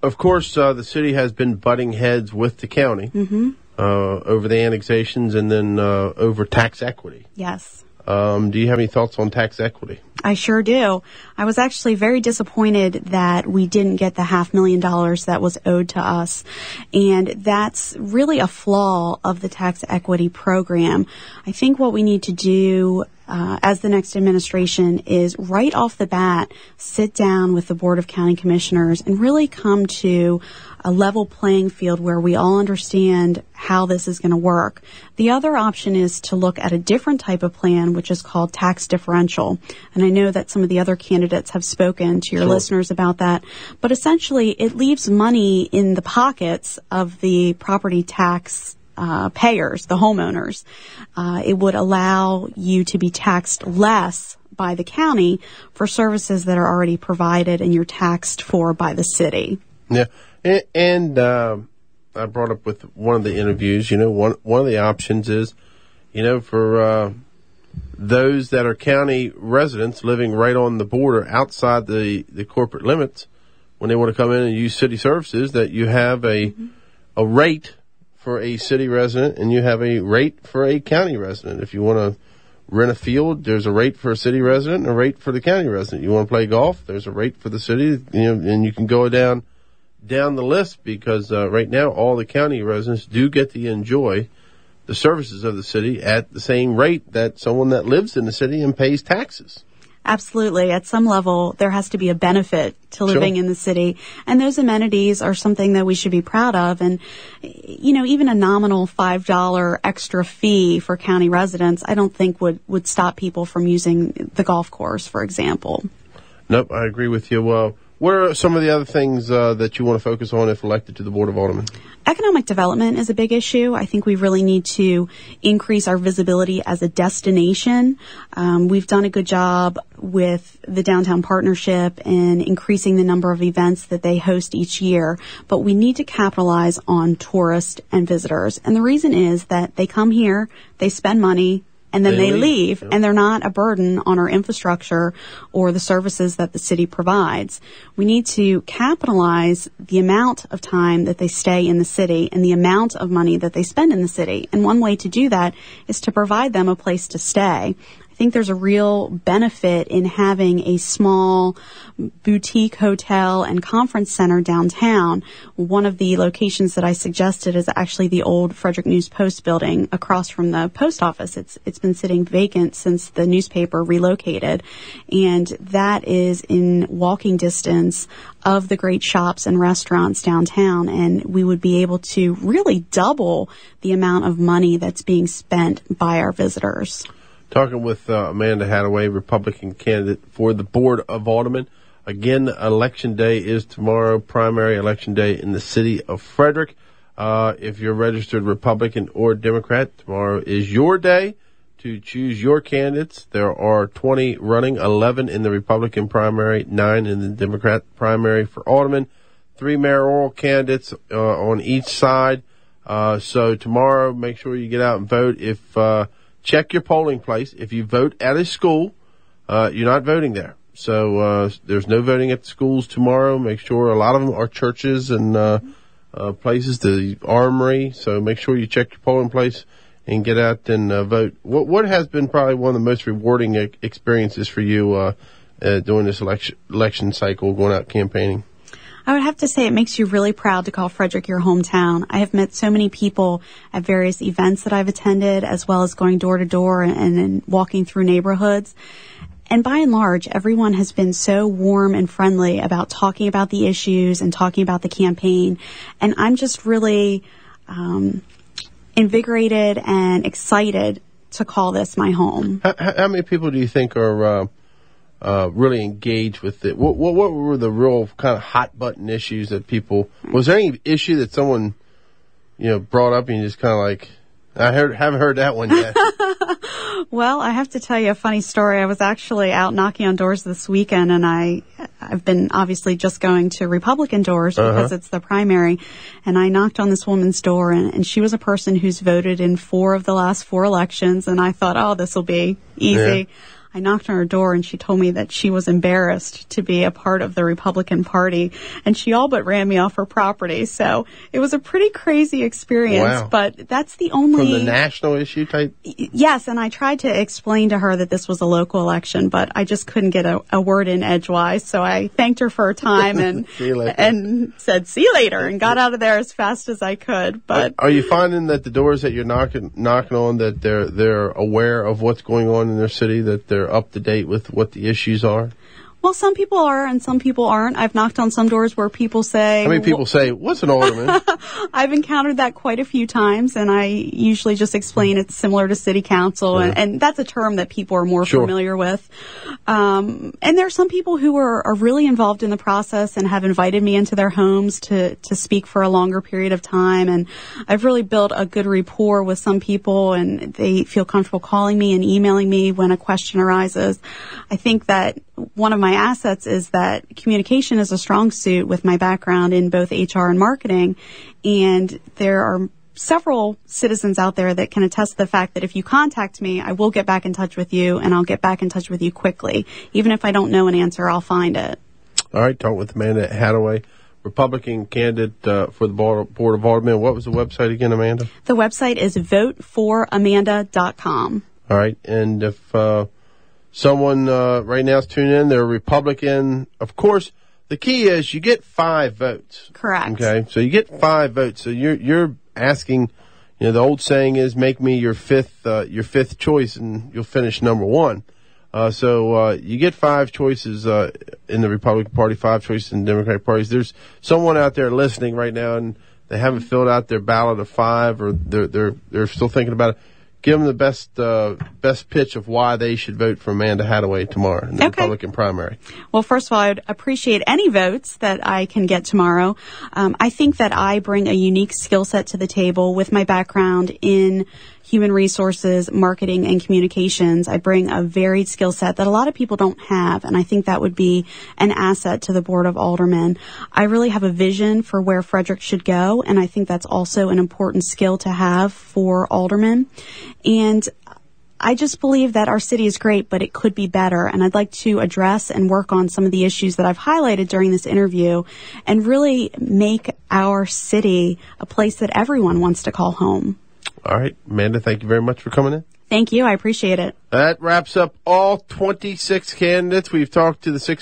Of course, the city has been butting heads with the county over the annexations and then over tax equity. Yes. Do you have any thoughts on tax equity? I sure do. I was actually very disappointed that we didn't get the $500,000 that was owed to us. And that's really a flaw of the tax equity program. I think what we need to do as the next administration is right off the bat sit down with the Board of County Commissioners and really come to a level playing field where we all understand how this is going to work. The other option is to look at a different type of plan, which is called tax differential. And I know that some of the other candidates have spoken to your listeners about that. But essentially, it leaves money in the pockets of the property tax payers, the homeowners. It would allow you to be taxed less by the county for services that are already provided and you're taxed for by the city. Yeah. And I brought up with one of the interviews, one of the options is, for those that are county residents living right on the border outside the corporate limits, when they want to come in and use city services, that you have a rate for a city resident and you have a rate for a county resident. If you want to rent a field, there's a rate for a city resident and a rate for the county resident. You want to play golf, there's a rate for the city, and you can go down the list because right now all the county residents do get to enjoy the services of the city at the same rate that someone that lives in the city and pays taxes. Absolutely. At some level, there has to be a benefit to living in the city. And those amenities are something that we should be proud of. And, even a nominal $5 extra fee for county residents, I don't think would stop people from using the golf course, for example. Nope, I agree with you. Well, what are some of the other things that you want to focus on if elected to the Board of Aldermen? Economic development is a big issue. I think we really need to increase our visibility as a destination. We've done a good job with the Downtown Partnership and increasing the number of events that they host each year, but we need to capitalize on tourists and visitors. And the reason is that they come here, they spend money, and then they leave, and they're not a burden on our infrastructure or the services that the city provides. We need to capitalize the amount of time that they stay in the city and the amount of money that they spend in the city. And one way to do that is to provide them a place to stay. I think there's a real benefit in having a small boutique hotel and conference center downtown. One of the locations that I suggested is actually the old Frederick News Post building across from the post office. It's been sitting vacant since the newspaper relocated, and that is in walking distance of the great shops and restaurants downtown, and we would be able to really double the amount of money that's being spent by our visitors. Talking with Amanda Haddaway, Republican candidate for the Board of Aldermen. Again, Election Day is tomorrow, primary election day in the city of Frederick. If you're registered Republican or Democrat, tomorrow is your day to choose your candidates. There are 20 running, 11 in the Republican primary, 9 in the Democrat primary for Alderman, 3 mayoral candidates on each side. So tomorrow, make sure you get out and vote. Check your polling place. If you vote at a school, you're not voting there. So there's no voting at the schools tomorrow. Make sure a lot of them are churches and places, the armory. So make sure you check your polling place and get out and vote. What has been probably one of the most rewarding experiences for you during this election cycle, going out campaigning? I would have to say it makes you really proud to call Frederick your hometown. I have met so many people at various events that I've attended, as well as going door to door and walking through neighborhoods. And by and large, everyone has been so warm and friendly about talking about the issues and talking about the campaign. And I'm just really invigorated and excited to call this my home. How many people do you think are really engaged with it? What were the real kind of hot button issues that people? Was there any issue that someone brought up and you just kind of like, haven't heard that one yet? Well, I have to tell you a funny story. I was actually out knocking on doors this weekend, and I've been obviously just going to Republican doors because it's the primary. And I knocked on this woman's door, and she was a person who's voted in 4 of the last 4 elections. And I thought, oh, this will be easy. Yeah. I knocked on her door and she told me that she was embarrassed to be a part of the Republican Party, and she all but ran me off her property. So it was a pretty crazy experience. Wow. But that's the only... From the national issue type? Yes, and I tried to explain to her that this was a local election, but I just couldn't get a word in edgewise. So I thanked her for her time and and said, see you later, and got out of there as fast as I could. But are you finding that the doors that you're knocking on, that they're aware of what's going on in their city, that they're up to date with what the issues are? Well, some people are and some people aren't. I've knocked on some doors where people say... How many people say, what's an alderman? I've encountered that quite a few times, and I usually just explain it's similar to city council, and that's a term that people are more familiar with. And there are some people who are really involved in the process and have invited me into their homes to speak for a longer period of time, and I've really built a good rapport with some people, and they feel comfortable calling me and emailing me when a question arises. I think that one of my assets is that communication is a strong suit with my background in both HR and marketing, and there are several citizens out there that can attest to the fact that if you contact me, I will get back in touch with you, and I'll get back in touch with you quickly. Even if I don't know an answer, I'll find it. All right, talk with Amanda Haddaway, Republican candidate for the Board of Aldermen. What was the website again, Amanda? The website is voteforamanda.com. All right, and if someone right now is tuning in, they're a Republican. Of course, the key is you get 5 votes. Correct. Okay, so you get 5 votes. So you're asking, the old saying is, make me your fifth choice, and you'll finish number 1. So you get 5 choices in the Republican Party, 5 choices in the Democratic parties. There's someone out there listening right now, and they haven't filled out their ballot of 5, or they're still thinking about it. Give them the best pitch of why they should vote for Amanda Haddaway tomorrow in the Republican primary. Well, first of all, I'd appreciate any votes that I can get tomorrow. I think that I bring a unique skill set to the table with my background in human resources, marketing, and communications. I bring a varied skill set that a lot of people don't have, and I think that would be an asset to the Board of Aldermen. I really have a vision for where Frederick should go, and I think that's also an important skill to have for aldermen. And I just believe that our city is great, but it could be better, and I'd like to address and work on some of the issues that I've highlighted during this interview and really make our city a place that everyone wants to call home. All right, Amanda, thank you very much for coming in. Thank you. I appreciate it. That wraps up all 26 candidates. We've talked to the 6